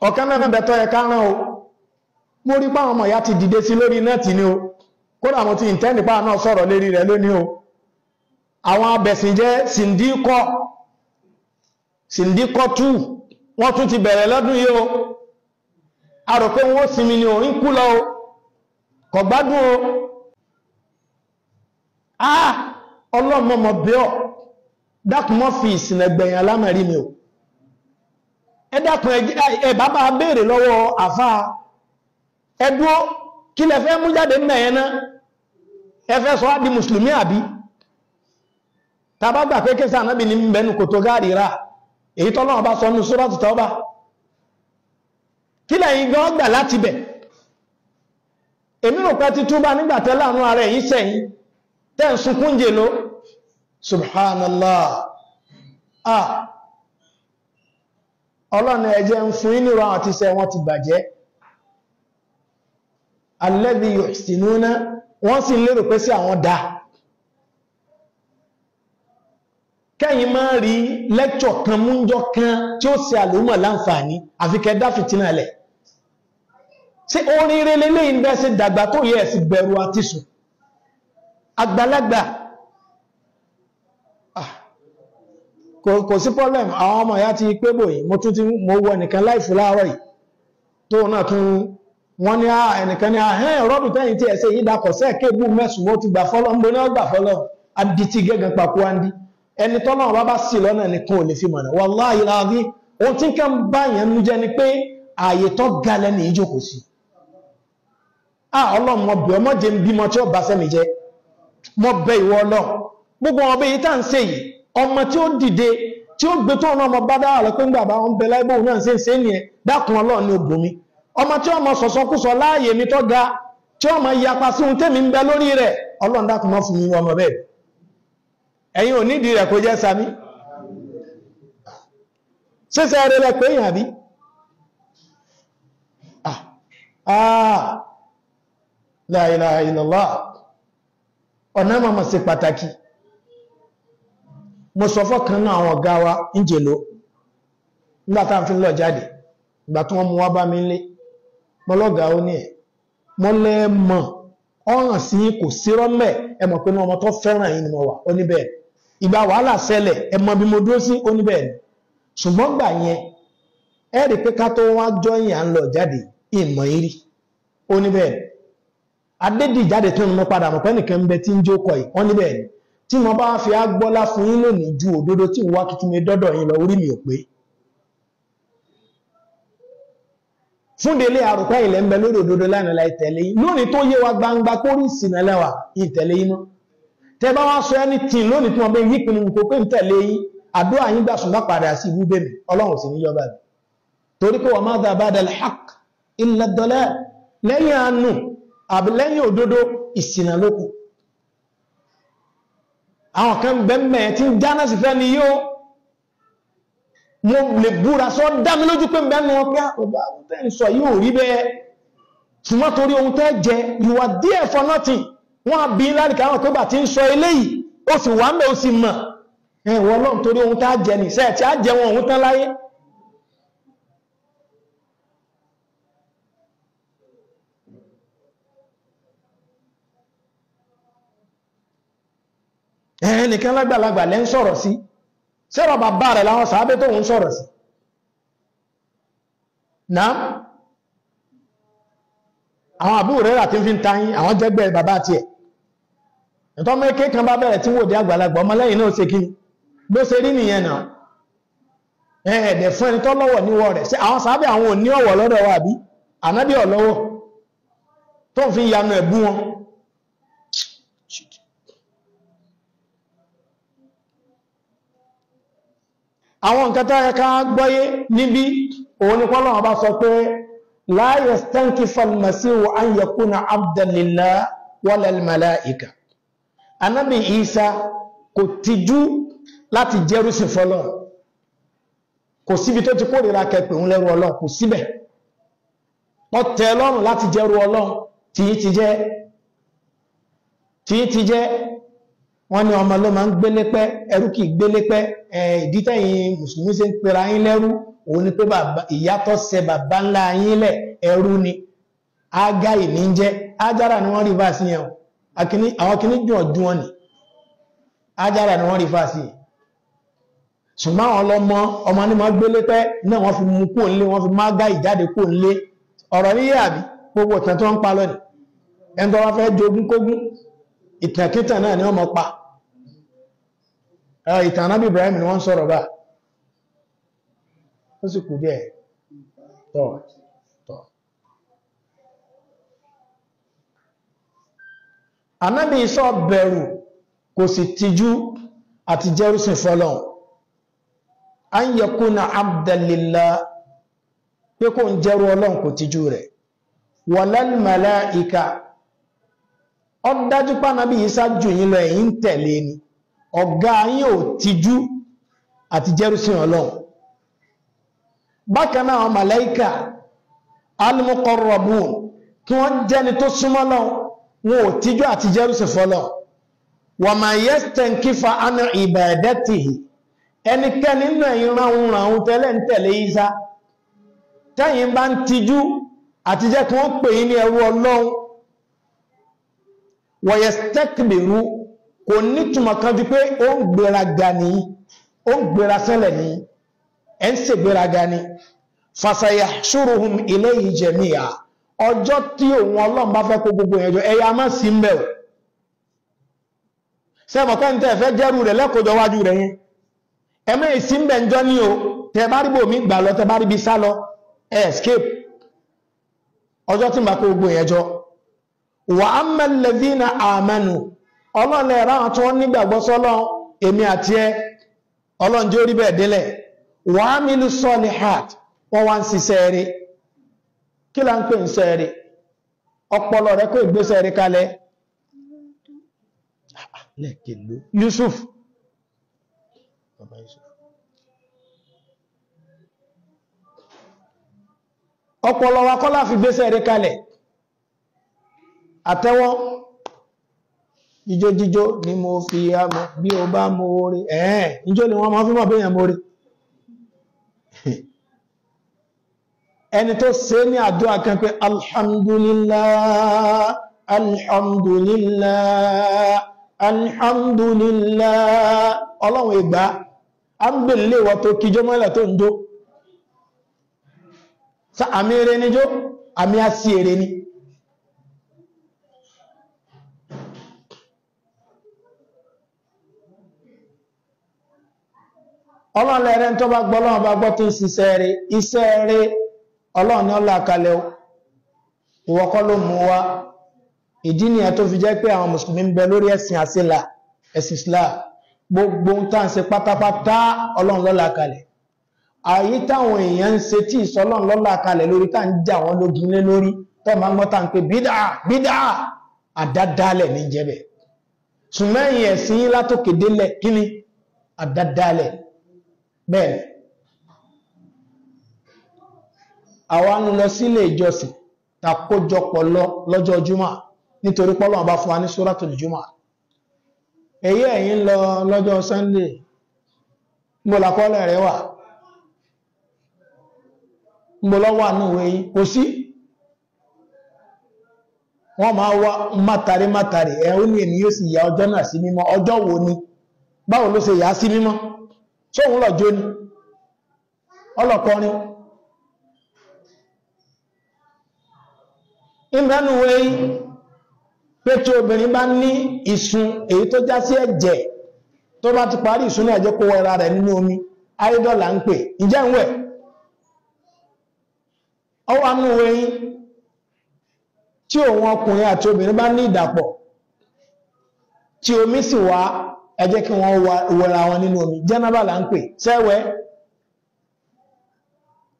ọ̀kan náà bẹ̀tọ́ ẹ kárán o mo rí páwọn ọmọ ìyá ti dìde sí lórí nẹ́ẹ̀tì ni o kódà mo ti ìntẹ́nì páà náà sọ̀rọ̀ lérí rẹ̀ lónìí o àwọn abẹ̀sìnjẹ́ Sìndíkọ́ 2 wọ́n tún ti bẹ̀rẹ̀ lọ́dún yìí o a rò pé wọ́n sinmi ni o ń kú lọ o kò gbádùn o ọlọ́mọmọ bẹ́ọ̀ dákùnmọ́ fi ìsìn ẹgbẹ̀yàn alámẹ̀rí mi o ẹ dákùn ẹ bàbá béèrè lọ́wọ́ àfáà ẹdúó kí lẹ fẹ́ mú jáde mẹ́ẹ̀ náà ẹ fẹ́ sọ di mùsùlùmí àbí tàbá gbà pé kéṣà náà bí ní bẹnu kò tó gáàrí rà èyí tọ́lọ́wọ́ bá sọ ní Suratu Tawbah kí lẹ́yìn gan gbà láti bẹ̀ èmi rò pé títúbà nígbàtẹ́ láàánú ara èyí sẹ́yìn tẹ́ ń sunkún jè ló subhanallah ọlọ́nà ẹjẹ́ ń fún inú àwọn àti sẹ́ wọ́n ti bàjẹ́ alladhi yuhsinuna wọ́n sì lérò pé sí àwọn dáa kẹ́yìn máa rí lẹ́kṣọ̀ kan múnjọ kan tí ó ṣe àlùmọ̀ láǹfààní àfikẹ́ dá fìtínà lẹ̀ sí orin rẹ̀ lè ń bẹ́ sí dàgbà tó yẹ sí bẹ̀rù àti sùn àgbàlagbà kò sí problem àwọn ọmọ ìyá ti pé bòyí mo wọ ẹnìkan láìfù láàárọ̀ yìí tó náà tún wọ́n ní ẹnìkan ní rọ́dù tẹ́yìn tí ẹ̀ṣẹ́ yìí dákọ̀ sẹ́ẹ̀kébù mẹ́sùn mọ́ ti gbà fọ́lọ́ ń bó ní ọgbà fọ́lọ́ adìtì gẹ́gẹ́ papọ̀ wáńdí ẹni tọ́lọ̀ bá bá sí lọ́nà nìkan ò lè fi mọ̀nà wallahi láàrí ohun tí kẹ́ ń bá yẹn mú jẹ́ ni pé ààyè tó galẹ̀ ní ìjókòó sí Ọlọ́run mọ̀ bẹ̀ ọmọ jẹ́ bímọ tí ó bá fẹ́mi jẹ́ mọ́ bẹ ìwọ Ọlọ́run gbogbo ọmọ bẹ́ yìí tá ń ṣe yìí ọmọ tí ó dìde tí ó gbé tó ọmọ bá dáwà lọ pé ń gbàbá wọn bẹ láìbò náà ṣe ń ṣe nìyẹn dákun Ọlọ́run ní ògbómi ọmọ tí ọmọ sọ̀sọ́kúsọ láàyè mi tó ga tí ọmọ yapa sí ohun tẹ́mi ń bẹ lórí rẹ̀ Ọlọ́run dákun mọ́ fún mi ọmọ bẹ́ẹ̀ ẹ̀yin ò nídìí rẹ̀ kó jẹ́ sami ṣíṣẹ́ rẹ̀ lẹ pé èyàn bí la ilaha illallah ọ̀nà mọ̀mọ̀ sí pàtàkì mo sọ fọ́kàn náà àwọn ọ̀gá wa ń jèlò nígbàtà ń fi lọ jáde ìgbà tí wọ́n mú wá bá mi lé mọ́lọ́gà ó ní ẹ̀ mọ́lẹ́mọ̀ ọ̀ràn sí kò sí rọ́mẹ̀ ẹmọ̀ pé ní ọmọ tó fẹ́ràn yìí ni mo wà ó ní bẹ́ẹ̀ ìgbà wàhálà ṣẹlẹ̀ ẹmọ bí mo dúró sí ó ní bẹ́ẹ̀ ṣùgbọ́n gbà yẹn ẹ rí pé ká tó wá jọyìn à ń lọ jáde ìmọ̀ ìrí ó ní bẹ́ẹ̀ adédì jáde tó ń mọ́ padà mọ̀ pé nìkan ń bẹ tí ń jókòó yìí ó ní bẹ́ẹ̀ tí mo bá fi agbọ́lá fún yín lónìí ju òdodo tí ń wá tuntun mi dọ́dọ̀ yín lọ orí mi ò pé fúndélé àrùpá ilẹ̀ ń bẹ lórí òdodo lánàá láì tẹ̀lé yín lónìí tó yé wa gbangba kó rí ìsìnà lẹ́wà ìtẹ̀lé yín mọ́ tẹ bá wá sọ ẹni tí lónìí tí wọ́n bẹ yí pinnu kò pé ń tẹ̀lé yín àdúrà yín gbà sùn bá padà sí ibú bẹ́ẹ̀ ọlọ́run sì ní yọba rẹ̀ torí pé wa madha ba'da al-haqq illa ad-dalal lẹ́yìn àánú àbí lẹ́yìn òdodo ìsìnà lókù àwọn kan bẹ́ẹ̀ tí ń jáná sí fẹ́ ni yóò mo lè búra sọ dámi lójú pé mẹ́nu wọn pé ọba tẹ́ ń sọ yóò rí bẹ́ẹ̀ ṣùgbọ́n torí ohun tẹ́ jẹ you are there for nothing wọ́n bí láríkà àwọn pé bà tí ń sọ eléyìí ó sì wà mẹ́ ó sì mọ̀ ẹ̀wọ̀ Ọlọ́run torí ohun tá jẹ ní sẹ́ẹ̀ tí á jẹ wọn ohun tán láyé ẹnìkan lágbàlagbà lẹ́ ń sọ̀rọ̀ sí sẹ́rọ̀ bàbá rẹ̀ láwọn sàábé tó ń sọ̀rọ̀ sí náà àwọn àbúrò rẹ̀ àti fi ń tayín àwọn jẹ́gbẹ́ bàbá tí ẹ̀ ẹ̀tọ́ mẹ́kẹ́ kan bá bẹ̀rẹ̀ tí wò dé àgbàlagbà ọmọlẹ́yìn náà ṣe kí bó ṣe rí nìyẹn náà ẹ̀ẹ̀dẹ̀ fún ẹni tó lọ́wọ́ níwọ̀ rẹ̀ sí àwọn sàábé àwọn ò ní ọ̀wọ̀ lọ́dọ̀ wa bí ànábì ọ̀lọ́wọ́ tó fi yanu ẹ̀bú wọn àwọn nǹkan tó yẹ ká gbọ́yé níbi òun ni Ọlọ́run bá sọ pé la yastankifu al-masihu an yakuna abdan lillah wala al-malaika Ànábì Ìsá kò tijú láti jẹ́rúsìn fọ́lọ́ kò síbi tó ti kórìíra kẹpẹ̀ òun lẹ́rú Ọlọ́run kò síbẹ̀ ó tẹ́ lọ́rùn láti jẹ́rú Ọlọ́run tí ti jẹ́ wọ́n ní ọmọ ló máa ń gbélé pẹ́ ẹrú kìí gbélé pẹ́ ìdítẹ̀yìn mùsùlùmí ṣe ń pera yín lẹ́rú òun ni pé bàbá ìyá tó ṣe bàbá ńlá yín lẹ̀ ẹrú ni Ágáì ní jẹ́ Ájára ni wọ́n rí fà sí yẹn àwọn kìíní jù ọdún wọn ni Ájára ni wọ́n rí fà sí ṣùgbọ́n àwọn ọmọ ní wọ́n gbélé pẹ́ náà wọ́n fi mú kó nlé wọ́n fi má Ágáì jáde kó nlé ọ̀rọ̀ ní yàbí gbogbo ìtàn tó ń pa lónìí ẹni tó wá fẹ́ jogún kógún ìtàkítàn náà ni wọ́n mọ̀ pa ìtàn Ànábì Ibrahim ni wọ́n sọ̀rọ̀ bá ó sì kù díẹ̀ tọ́ Ànábì Ìsá bẹ̀rù kò sì tijú àti jẹ́rúsìn fọ́lọ́hun an yakuna abdan lillah pé kò ń jẹ́rú Ọlọ́run kò tijú rẹ̀ walal malaika ó dájú pé Ànábì Ìsá jù yín lọ ẹ̀yin tẹ̀lé ni ọ̀gá yín ò tijú àti jẹ́rúsìn Ọlọ́run bákan náà àwọn màláíkà al-muqarrabun kí wọ́n jẹ́ni tó súnmọ́ Ọlọ́run wọn ò tijú àti jẹ́rúsìn fọ́lọ́run wa ma yastankifa an ibadatihi ẹnikẹ́ni nínú ẹ̀yin ránun tẹ́lẹ̀ ń tẹ̀lé Ìsá tẹ́yìn bá ń tijú àti jẹ́ kí wọ́n pè yín ní ẹrú Ọlọ́run wa yastakbiru kò nítumọ̀ kan ju pé ó ń gbéraga ní ó ń gbéra sẹ́lẹ̀ ní ẹ̀ ń ṣe gbéraga ní fasayahshuruhum ilayhi jami'a ọjọ́ tí òun Ọlọ́run bá fẹ́ kó gbogbo ẹjọ́ ẹ̀yà má sí mbẹ̀ ò sẹ́mọ̀kẹ́ ń tẹ́ fẹ́ jẹ́rù rẹ̀ lẹ́kọjọ́ wájú rẹ̀ yẹn ẹmẹ́ ìsínbẹ̀ ń jọ ní o tẹ bá rí bò mí gbà lọ tẹ bá rí bí sá lọ escape ọjọ́ tí ń bá kó gbogbo ẹjọ́ wa ammal ladhina amanu ọlọ́lẹ̀ ráhàn tí wọ́n nígbàgbọ́ sọ́lọ́ èmi àti ẹ ọlọ́njẹ́ orí bẹ́ẹ̀ délẹ̀ wa amilu solihat wọ́n wá ń ṣiṣẹ́ rí kí la ń pè ń ṣe rí ọpọlọ rẹ kó ìgbésẹ̀ rí kalẹ̀ lẹ́kẹ̀lú Yusuf ọpọlọ wa kọ́ láfi gbésẹ̀ rí kalẹ̀ àtẹ́wọ́ jíjójíjó ni mo fi àmọ́ bí o bá mọ orí ìjó ni wọ́n máa fi mọ̀ bí èèyàn mọ orí ẹni tó ṣe ní àdúrà kan pé alhamdulillah alhamdulillah alhamdulillah ọlọ́run ìgbà a ń gbèlè wọ tó kíjọ mọ́lẹ̀ tó ń jó sa àmì eré ní jó àmì àsí eré ní ọlọ́run lẹ́rẹ́ tó bá gbọ́ ọlọ́run bá gbọ́ tó ń ṣiṣẹ́ rẹ̀ iṣẹ́ rẹ̀ ọlọ́run ní ọlá kalẹ̀ ìwọ́kọ́ ló mú wá ìdí nìyẹn tó fi jẹ́ pé àwọn mùsùlùmí ń bẹ lórí ẹ̀sìn àsílà ẹ̀sìn Islam gbogbo ń tàn ṣe pátápátá ọlọ́run ló là kalẹ̀ àyí táwọn èèyàn ń ṣe tí ìsọlọ́run ló là kalẹ̀ lórí tá ń jà wọ́n lógun lé lórí tó máa ń gbọ́ tá ń pè bídà àdádálẹ̀ ní jẹ́bẹ̀ ṣùgbẹ́yìn ẹ̀sìn yín látòkè délẹ̀ kí ni àdádálẹ̀ bẹ́ẹ̀ àwa ń lọ sílé ìjọsìn takójọpọ̀ lọ́jọ́ Jímọ̀ nítorí pọ́lọ̀ bá fún wa ní Suratul Jímọ̀ èyí ẹ̀yin lọ lọ́jọ́ Sunday mbọ̀lápọ́lẹ̀ rẹ̀ wà mbọ̀lọ́wà níwé yìí kò sí wọ́n máa wá mátàrí ẹ̀ ó ní èmi yóò sì yà ọjọ́ náà sí mímọ́ ọjọ́ wo ni báwo ló ṣe yà sí mímọ́ sóhun lọ́jọ́ ni ọlọ́kọrin ìmẹ́nuwé pé tí obìnrin bá ní ìsun èyí tó já sí ẹ̀jẹ̀ tó bá ti parí ìsun náà jẹ́ kó wẹra rẹ̀ nínú omi àrídọ́là ń pè ìjẹ́ ń wẹ̀ ọwọ́ anúwé tí òun ọkùnrin àti obìnrin bá ní ìdàpọ̀ tí omi sì wá ẹ jẹ́ kí wọ́n wẹra wọn nínú omi jẹ́nàbà là ń pè sẹ́wẹ́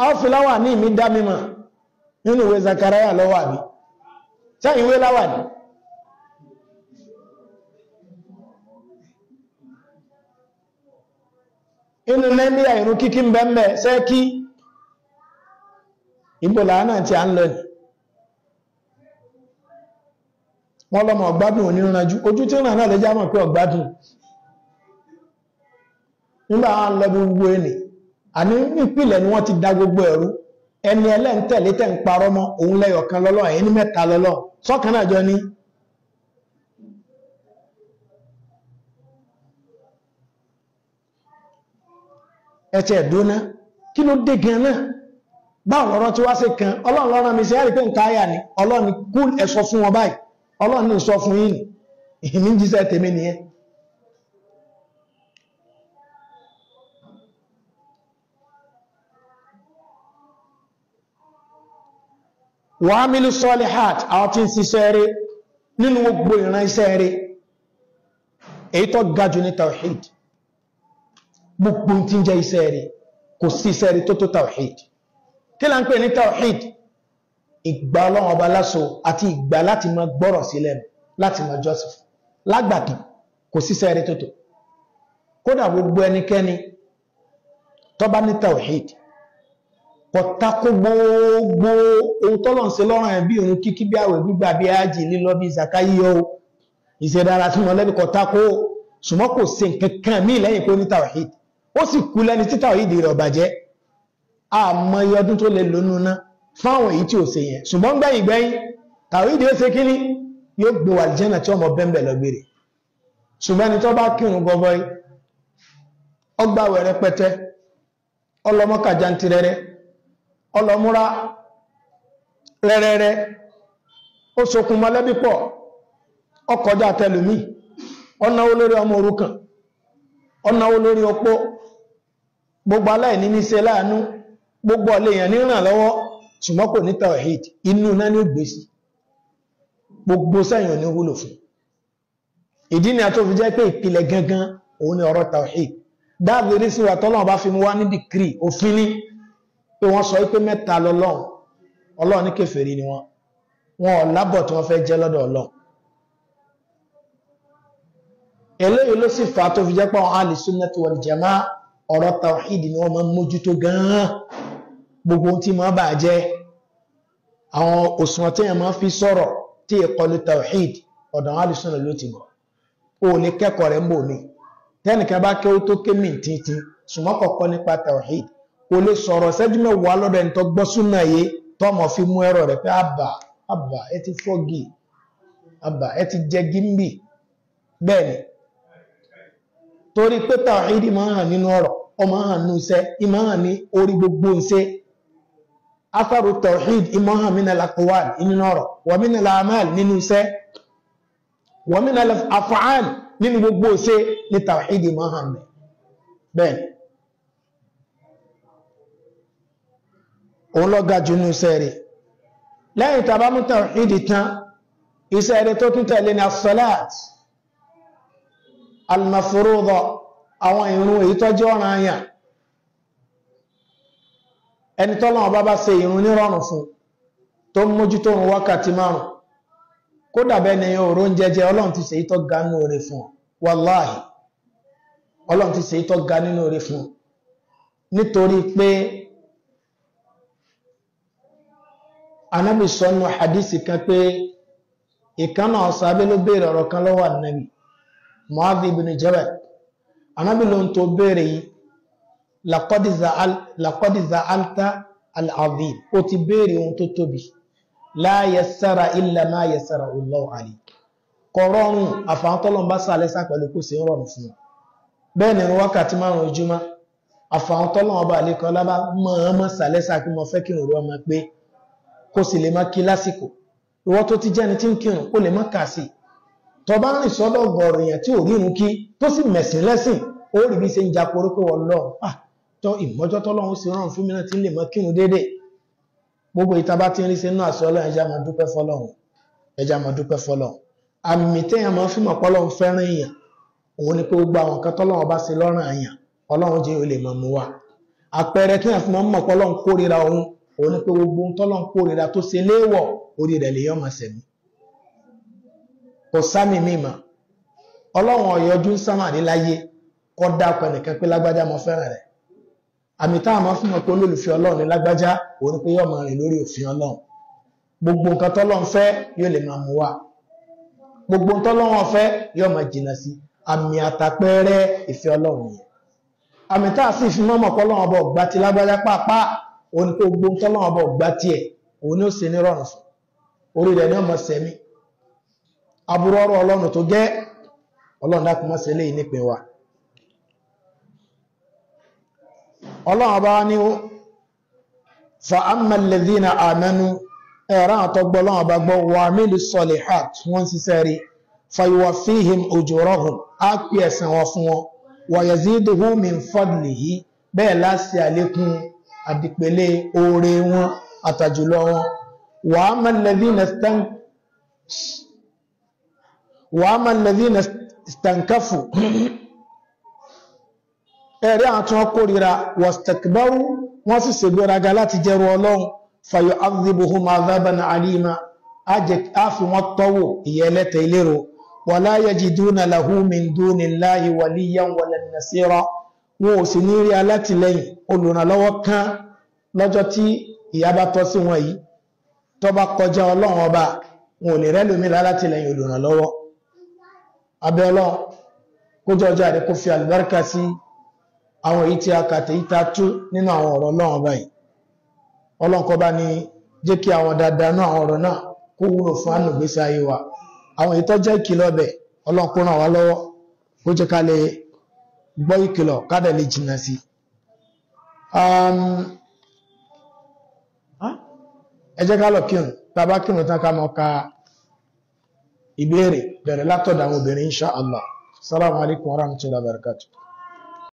áwọ́fìláwà ní ìmí dá mímọ̀ nínú ìwé Zakaraya lọ́wọ́ àbí sẹ́yìn ìwé láwà ní inú lẹ́míà ìrun kíkí ń bẹ́m̀bẹ̀ sẹ́kí ìbòlà náà tí a ń lọ ní wọ́n lọ́mọ ọ̀gbádùn onírànjú ojú tí ó ràn náà lè jámọ̀ pé ọ̀gbádùn nígbà wọn lọ bí gbogbo ẹni àní ìpìlẹ̀ ni wọ́n ti da gbogbo ẹ̀rú ẹni ẹlẹ́ntẹ̀lé tẹ́ ń parọ́ mọ́ òun lẹ́yọ̀kan lọ́lọ́ ẹ̀yin ní mẹ́ta lọ́lọ́ sọ́kan náà jọ ní ẹ̀tẹ̀ ẹ̀dóná kí ló dé gan náà báwọn ọ̀rọ̀ tí wá sí kan ọlọ́run lọ́rọ̀ mi sí ẹ̀rí pé nǹkan ayà ni ọlọ́run kú ẹ sọ fún wọn báyìí ọlọ́run ní sọ fún yín ìní jíṣẹ́ tèmi nìyẹn wa amilu salihat àwọn tí ń ṣiṣẹ́ rere nínú gbogbo ìran iṣẹ́ rere èyí tó ga jù ní tawhid gbogbo tí ń jẹ́ iṣẹ́ rere kò sí iṣẹ́ rere tó tó tawhid kí la ń pè ní tawhid ìgbà Ọlọ́run ọba láṣọ àti ìgbà láti máa gbọ́rọ̀ sí lẹ́nu láti máa jọ́sìn lágbàtàn kò sí iṣẹ́ rere tó tó kódà gbogbo ẹnikẹ́ni tó bá ní tawhid kọ̀tàkó gbogbo ohun tọ́lọ̀ ń ṣe lọ́rọ̀ ẹ̀ bí òun kíkí bí àwẹ̀ gbígbà bí ájì lílọ bí ìzàká yíyọ ìṣẹ̀dára tí wọ́n lẹ́bí kọ̀tàkó ṣùgbọ́n kò sí nǹkan míì lẹ́yìn pé ní tawhid ó sì kú lẹ́ni tí tawhid rẹ̀ ò bàjẹ́ àmọ́ iye ọdún tó lè lónú ná fáwọn èyí tí ò ṣe yẹn ṣùgbọ́n gbẹ̀yìn tawhid ó ṣe kíní yóò gbé wà àlìjẹ́nà tí ọmọ bẹ́ẹ̀ lọ gbére ṣùgbọ́n ẹni tó bá kírun gọbọi ọgbàwẹ̀ rẹpẹtẹ ọlọmọkà jantirẹrẹ ọlọ́múra rẹ̀rẹ̀rẹ̀ ó sokùn mọ́lẹ́bí pọ̀ ọkọjá tẹlùmí ọ̀nàwó lórí ọmọ òrukàn ọ̀nàwó lórí opó gbogbo aláìní ní ṣe láàánú gbogbo ọ̀lẹ́yàn ní ràn lọ́wọ́ ṣùgbọ́n kò ní tawhid inú náà ní gbèsè gbogbo sẹ́yìn ní wúlò fún ìdí ni a tó fi jẹ́ pé ìpìlẹ̀ gangan òun ni ọ̀rọ̀ tawhid dáàbìrí sí wa tọ́lọ́run bá fi mú wá ní dìkírì òfin ní pé wọ́n sọ wípé mẹ́ta lọ́lọ́run ọlọ́run ní kèfèrí ni wọ́n ò lábọ̀ tí wọ́n fẹ́ jẹ́ lọ́dọ̀ ọlọ́run eléyìí ló sì fà á tó fi jẹ́ pé àwọn ahli sunnati wal jamaa ọ̀rọ̀ tawhid ni wọ́n máa ń mójútó gan-an gbogbo ohun tí máa bà jẹ́ àwọn òṣùwọ̀n tí èèyàn máa fi sọ̀rọ̀ tí ìkọlù tawhid ọ̀dọ̀ àwọn ahli sunna ló ti bọ̀ o lè kẹ́kọ̀ọ́ rẹ̀ ń bò ní tẹ́nìkan bá kéwú tó ké mí títí ṣùgbọ́n kọ̀kọ́ nípa tawhid kò lè sọ̀rọ̀ ṣẹ́jú mẹ́wàá lọ́dọ̀ ẹni tó gbọ́ súnà yé tọ́mọ̀ fi mú ẹ̀rọ rẹ̀ pé àbà ẹ ti fọ́gì àbà ẹ ti jẹ gímbì bẹ́ẹ̀ni torí pé tawhid máa hàn nínú ọ̀rọ̀ ọmọ hàn nínú iṣẹ́ ìmọ̀ hàn ní orí gbogbo iṣẹ́ afárò tawhid ìmọ̀ hàn min al-aqwal nínú ọ̀rọ̀ wa min al-a'mal nínú iṣẹ́ wa min al-af'al nínú gbogbo iṣẹ́ ní tawhid ìmọ̀ hàn bẹ́ẹ̀ni òun lọ ga jù ní iṣẹ́ rẹ̀ lẹ́yìn tàbá mú tawhid tán iṣẹ́ rẹ̀ tó tún tẹ̀lé ní as-salat al-mafruḍa àwọn ìrun èyí tó jẹ́ ọ̀ranyàn ẹni tọ́lọ́run bá ṣe ìrun nírọ̀rùn fún tó mójútó òun wákàtí 5 kó dàbẹ́ ni òró ń jẹjẹ ọlọ́run ti ṣe ìtọ́ ga nínú rẹ̀ fún wàláhì ọlọ́run ti ṣe ìtọ́ ga nínú rẹ̀ fún nítorí pé Ànábì sọ́nà hadisi kan pé ìkánà ọ̀sàbẹ́ ló bèèrè ọ̀rọ̀ kan lọ́wọ́ Ànábì Mu'adh ibn Jabal Ànábì ló ń tó bèèrè yìí laqad za'alta al-'azim ó ti bèèrè ohun tó tóbi la yassara illa ma yassara Allahu alayk kọ̀rọ̀rùn àfàántọ́lọ́n bá sàlẹ́sà pẹ̀lú kó sí rọrùn fún bẹ́ẹ̀ ni wákàtí 5 ojúmọ́ àfàántọ́lọ́n ọba àlékọ́ lábá mọ́ sàlẹ́sà kí mo fẹ́ kí òru ọmọ pé kó sì lè má kí lásìkò ìwọ tó ti jẹ́ni tí ń kírun kó lè má kà sí tó bá rìn sọ́dọ̀ ọ̀gọ̀rọ̀ èèyàn tí ò rírun kí tó sì mẹ̀sìn lẹ́sìn ó rí bí ṣe ń japoro pé wọ́n lọ tó ìmọ́jọ́ tọ́lọ́run sì rán fún mi náà tí ń lè má kírun dédé gbogbo ìta bá ti ń rí sí inú àṣọ Ọlọ́run ẹja máa dúpẹ́ fọ́lọ́run àmì téèyàn máa fi mọ̀ pọ́lọ́run fẹ́ràn èèyàn òun ni pé gbogbo àwọn nǹkan tọ́lọ́run bá ṣe lọ́rùn àyàn Ọlọ́run jẹ́ ó lè máa mú wa àpẹẹrẹ téèyàn fi mọ̀ pọ́lọ́run kórìíra òun ní pé gbogbo tọ́lọ́n kórìíra tó ṣe léèwọ̀ orí rẹ̀ lè yọ́ ma sẹ̀mí kò sámi mímọ̀ ọlọ́run ọ̀yọ́jú ń sámà ní láyé kọ́ dápẹ́ nìkan pé lágbájá mọ́ fẹ́ràn rẹ̀ àmì táà máa fún mọ̀ pé olólùfẹ́ ọlọ́run ní lágbájá ní pé yọ́ ma rìn lórí òfin ọlọ́run gbogbo nǹkan tọ́lọ́run fẹ́ yóò lè máa mú wá gbogbo tọ́lọ́run fẹ́ yọ́ ma jìnà sí àmì àtàpẹ́rẹ́ ìfẹ́ ọlọ́run yẹn àmì tá sì fi mọ́mọ̀ pọ́lọ́wọ́ bọ̀ gbá ti lágbájá pàápàá òun kó gbó tọ́lọ́wọ́ bọ̀ gbá tí ẹ̀ òun ni ó ṣe ní rọrùn fún orí rẹ̀ ní ọmọ sẹ́mi aburú ọ̀rọ̀ ọlọ́run tó jẹ́ ọlọ́run dákun mọ́ sí ilé ìnípin wa ọlọ́run bá ní fa amma alladhina amanu ẹ̀rọ àtọ́gbọ́ ọlọ́run bá gbọ́ wa amilu salihat wọ́n ṣiṣẹ́ rí fayuwaffihim ujurahum á pè ẹ̀san wọn fún wọn wa yaziduhum min fadlihi bẹ́ẹ̀ láti àlékún àdìpẹ̀lẹ̀ oore wọn àtàjùlọ wọn wa amma alladhina istankafu ẹ̀rẹ́ àtún kórìíra wastakbaru wọ́n sì ṣègbéraga láti jẹ́rù ọlọ́run fayu'adhibuhum adhaban alima á fi wọ́n tọ́wò ìyẹ́lẹ́tẹ̀ ilérò wala yajiduna lahu min dunillahi waliyyan wala nasira wọn ò sì ní rí alátìlẹ́yìn olùrànlọ́wọ́ kan lọ́jọ́ tí ìyà bá tọ́ sí wọn yìí tó bá kọjá ọlọ́run ọba wọn ò lè rẹ́lòmí alátìlẹ́yìn olùrànlọ́wọ́ abẹ́ ọlọ́run kójọ ọjọ́ àdé kó fi àlùbáríkà sí àwọn èyí tí a kàtẹ̀ ìta tú nínú àwọn ọ̀rọ̀ ọlọ́run báyìí ọlọ́run kó bá ní jẹ́ kí àwọn dáadáa náà àwọn ọ̀rọ̀ náà kó wúlò fún àánú ìgbésí ayé wa àwọn èyí tó jẹ́ ìkìlọ̀ bẹ̀ ọlọ́run kó ràn wá lọ́wọ́ kó jẹ́ ká lè gbọ́ ìkìlọ̀ ká dẹ̀ lè jìnnà sí ẹ jẹ́ ká lọ kírun tàbá kírun tán ká mọ́ ka ìbéèrè bẹ̀rẹ̀ látọ̀dọ̀ àwọn obìnrin insha Allah. Assalamu alaikum warahmatullahi wabarakatuh.